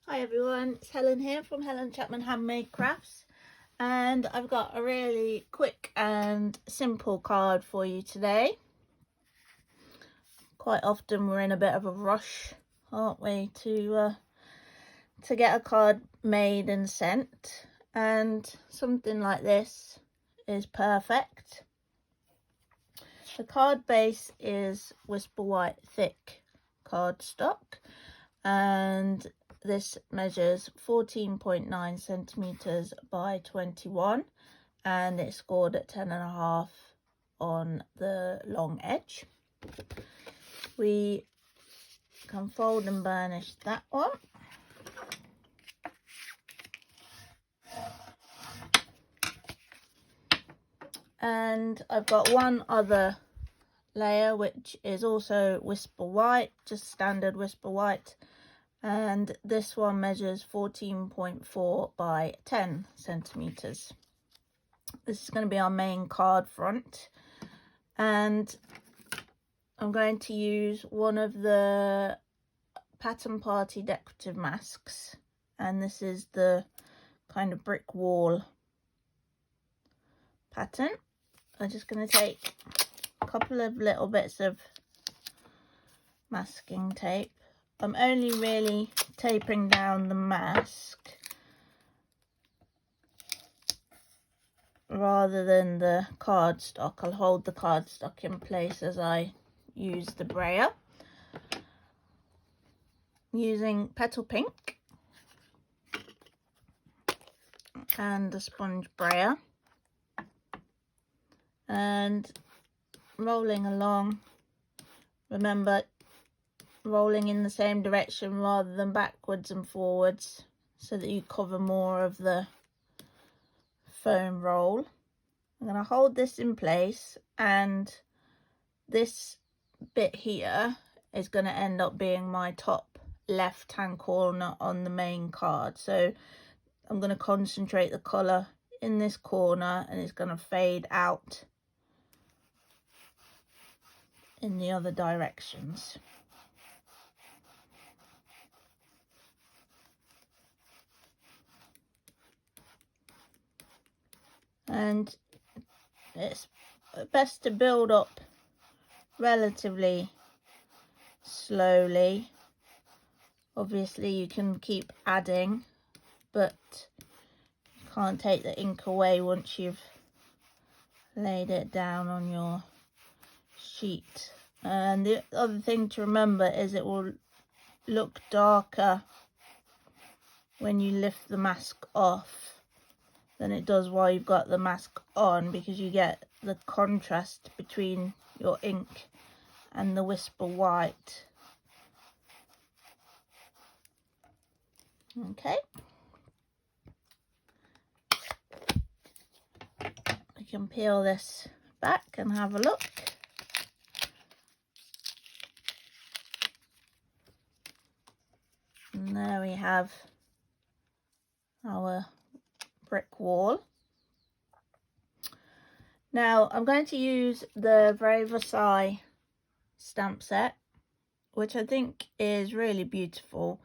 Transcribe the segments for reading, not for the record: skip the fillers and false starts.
Hi everyone, it's Helen here from Helen Chapman Handmade Crafts, and I've got a really quick and simple card for you today. Quite often we're in a bit of a rush, aren't we, to get a card made and sent, and something like this is perfect. The card base is Whisper White thick cardstock, and this measures 14.9 centimeters by 21, and it's scored at 10.5 on the long edge. We can fold and burnish that one. And I've got one other layer which is also Whisper White, just standard Whisper White, and this one measures 14.4 by 10 centimeters. This is going to be our main card front, and I'm going to use one of the Pattern Party decorative masks, and this is the kind of brick wall pattern. I'm just going to take a couple of little bits of masking tape. I'm only really taping down the mask rather than the cardstock. I'll hold the cardstock in place as I use the brayer. I'm using Petal Pink and a sponge brayer, and rolling along. Remember, rolling in the same direction rather than backwards and forwards, so that you cover more of the foam roll. I'm going to hold this in place, and this bit here is going to end up being my top left hand corner on the main card. So I'm going to concentrate the colour in this corner, and it's going to fade out in the other directions. And it's best to build up relatively slowly. Obviously you can keep adding, but you can't take the ink away once you've laid it down on your sheet. And the other thing to remember is it will look darker when you lift the mask off than it does while you've got the mask on, because you get the contrast between your ink and the Whisper White. Okay, we can peel this back and have a look. And there we have our brick wall. Now I'm going to use the Versailles Stamp Set, which I think is really beautiful.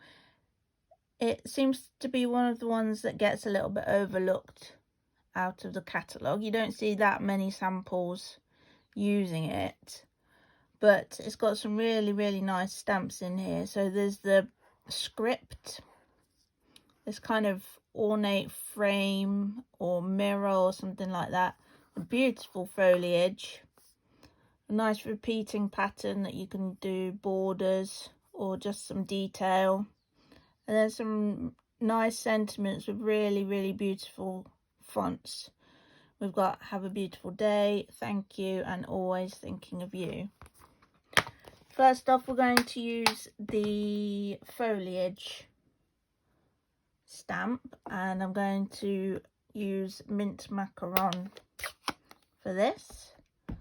It seems to be one of the ones that gets a little bit overlooked out of the catalogue. You don't see that many samples using it, but it's got some really nice stamps in here. So there's the script, this kind of ornate frame or mirror or something like that, a beautiful foliage, a nice repeating pattern that you can do borders or just some detail, and then some nice sentiments with really beautiful fonts. We've got "Have a beautiful day," "Thank you," and "Always thinking of you." First off, we're going to use the foliage stamp, and I'm going to use mint macaron for this. A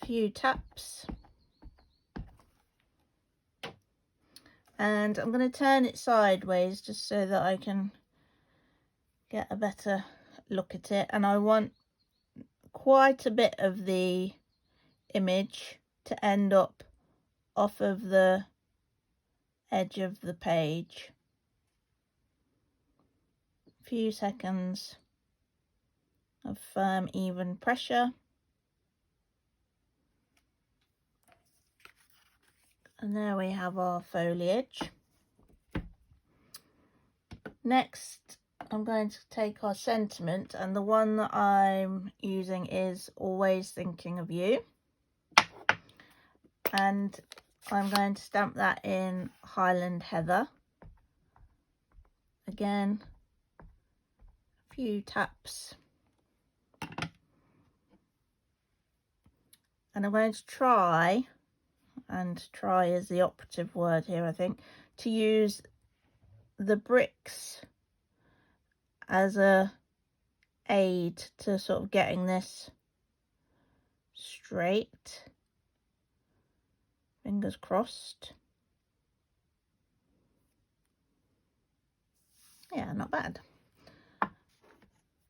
few taps, and I'm going to turn it sideways just so that I can get a better look at it. And I want quite a bit of the image to end up off of the edge of the page. A few seconds of firm, even pressure. And there we have our foliage. Next, I'm going to take our sentiment, and the one that I'm using is Always Thinking of You. And I'm going to stamp that in Highland Heather. Again, a few taps. And I'm going to try, and try is the operative word here, I think, to use the bricks as a aid to sort of getting this straight. Fingers crossed. Yeah, not bad.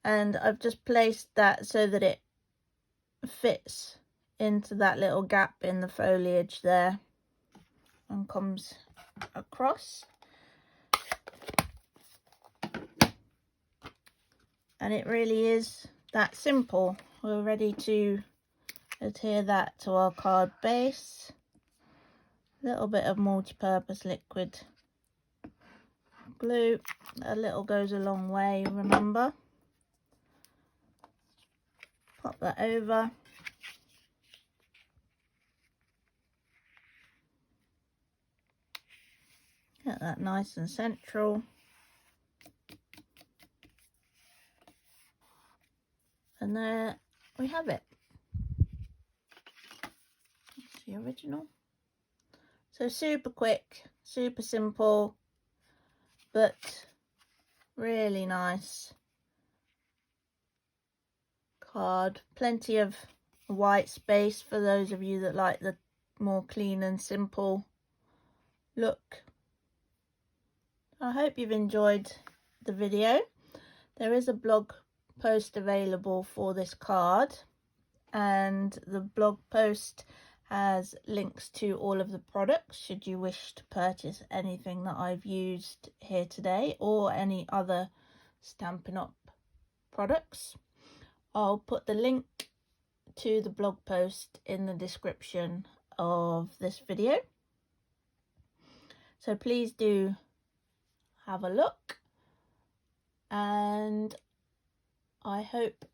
And I've just placed that so that it fits into that little gap in the foliage there and comes across. And it really is that simple. We're ready to adhere that to our card base. A little bit of multi-purpose liquid glue. A little goes a long way, remember. Pop that over. Get that nice and central. And there we have it. That's the original. So super quick, super simple, but really nice card. Plenty of white space for those of you that like the more clean and simple look. I hope you've enjoyed the video. There is a blog post available for this card, and the blog post has links to all of the products should you wish to purchase anything that I've used here today or any other Stampin' Up products. I'll put the link to the blog post in the description of this video, so please do have a look, and I hope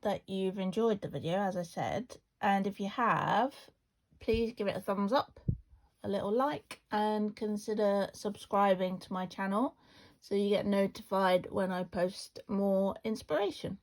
that you've enjoyed the video, as I said, and if you have, please give it a thumbs up, a little like, and consider subscribing to my channel so you get notified when I post more inspiration.